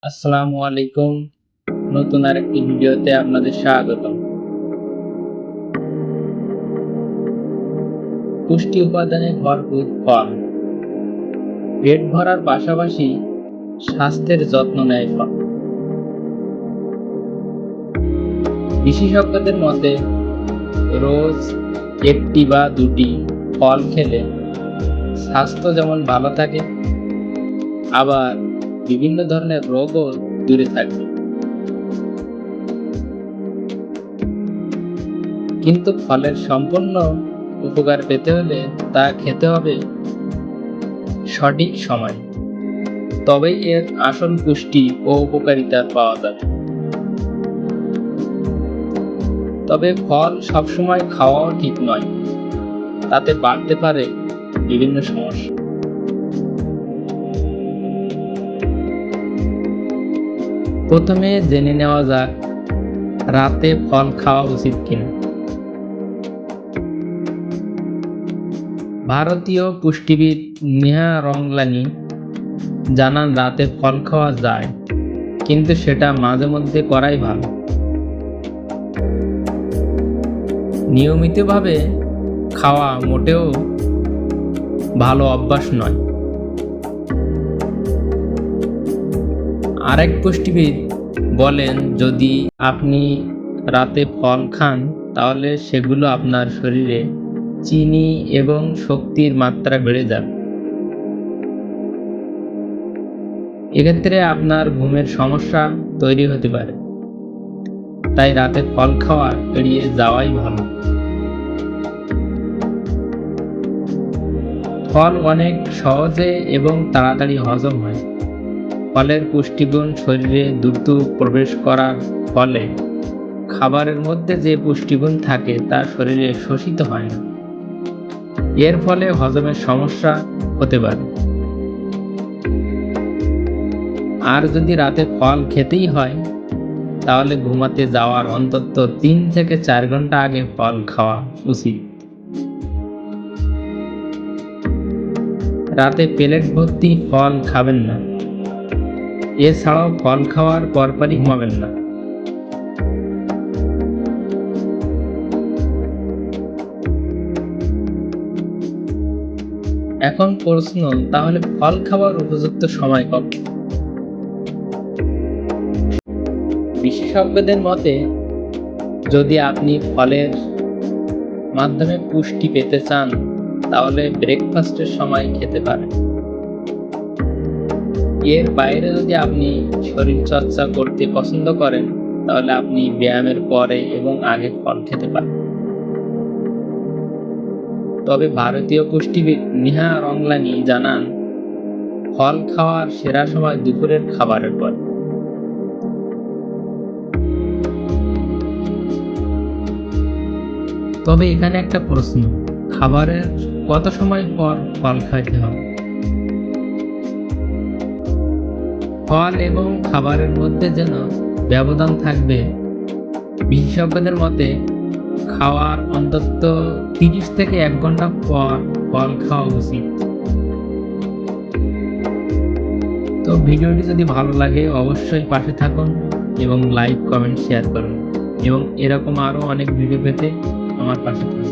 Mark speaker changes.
Speaker 1: আসসালামু আলাইকুম। নতুন আরেকটি ভিডিওতে আপনাদের স্বাগতম। পুষ্টি উপাদানে ভরপুর ফল। পেট ভরার পাশাপাশি স্বাস্থ্যের যত্ন নেয় ফল। বিশেষজ্ঞদের মতে রোজ একটি বা দুটি ফল খেলে স্বাস্থ্য যেমন ভালো থাকে, আবার বিভিন্ন ধরনের রোগও দূরে থাকবে। কিন্তু ফলের সম্পূর্ণ উপকার পেতে হলে তা খেতে হবে সঠিক সময়। তবেই এর আসল পুষ্টি ও উপকারিতা পাওয়া যাবে। তবে ফল সবসময় খাওয়াও ঠিক নয়, তাতে বাড়তে পারে বিভিন্ন সমস্যা। প্রথমে জেনে নেওয়া যাক রাতে ফল খাওয়া উচিত কিনা। ভারতীয় পুষ্টিবিদ নেহা রংলানি জানান রাতে ফল খাওয়া যায়, কিন্তু সেটা মাঝে মধ্যে করাই ভালো। নিয়মিতভাবে খাওয়া মোটেও ভালো অভ্যাস নয়। আরেক পুষ্টিবিদ বলেন, যদি আপনি রাতে ফল খান তাহলে সেগুলো আপনার শরীরে চিনি এবং শক্তির মাত্রা বেড়ে যাবে। এক্ষেত্রে আপনার ঘুমের সমস্যা তৈরি হতে পারে। তাই রাতে ফল খাওয়া এড়িয়ে যাওয়াই ভালো। ফল অনেক সহজে এবং তাড়াতাড়ি হজম হয়। ফলের পুষ্টিগুণ শরীরে দ্রুত প্রবেশ করার ফলে খাবারের মধ্যে যে পুষ্টিগুণ থাকে তা শরীরে শোষিত হয় না। এর ফলে হজমের সমস্যা হতে পারে। আর যদি রাতে ফল খেতেই হয় তাহলে ঘুমাতে যাওয়ার অন্তত ৩ থেকে ৪ ঘন্টা আগে ফল খাওয়া উচিত। রাতে প্লেট ভর্তি ফল খাবেন না। এছাড়াও ফল খাওয়ার পরপরই ঘুমাবেন না। এখন প্রশ্ন, তাহলে ফল খাওয়ার উপযুক্ত সময় কবে? বিশেষজ্ঞদের মতে যদি আপনি ফলের মাধ্যমে পুষ্টি পেতে চান তাহলে ব্রেকফাস্টের সময় খেতে পারেন। এর বাইরে যদি আপনি শরীরচর্চা করতে পছন্দ করেন তাহলে আপনি ব্যায়ামের পরে এবং আগে ফল খেতে পারেন। তবে ভারতীয় পুষ্টিবিদ নেহা রংলানি জানান, ফল খাওয়ার সেরা সময় দুপুরের খাবারের পর। তবে এখানে একটা প্রশ্ন, খাবারের কত সময় পর ফল খাইতে হবে? ফল এবং খাবারের মধ্যে যেন ব্যবধান থাকবে। বিশেষজ্ঞদের মতে খাওয়ার অন্তত ৩০ থেকে ১ ঘন্টা পর ফল খাওয়া উচিত। তো ভিডিওটি যদি ভালো লাগে অবশ্যই পাশে থাকুন এবং লাইক, কমেন্ট, শেয়ার করুন এবং এরকম আরও অনেক ভিডিও পেতে আমার পাশে থাকুন।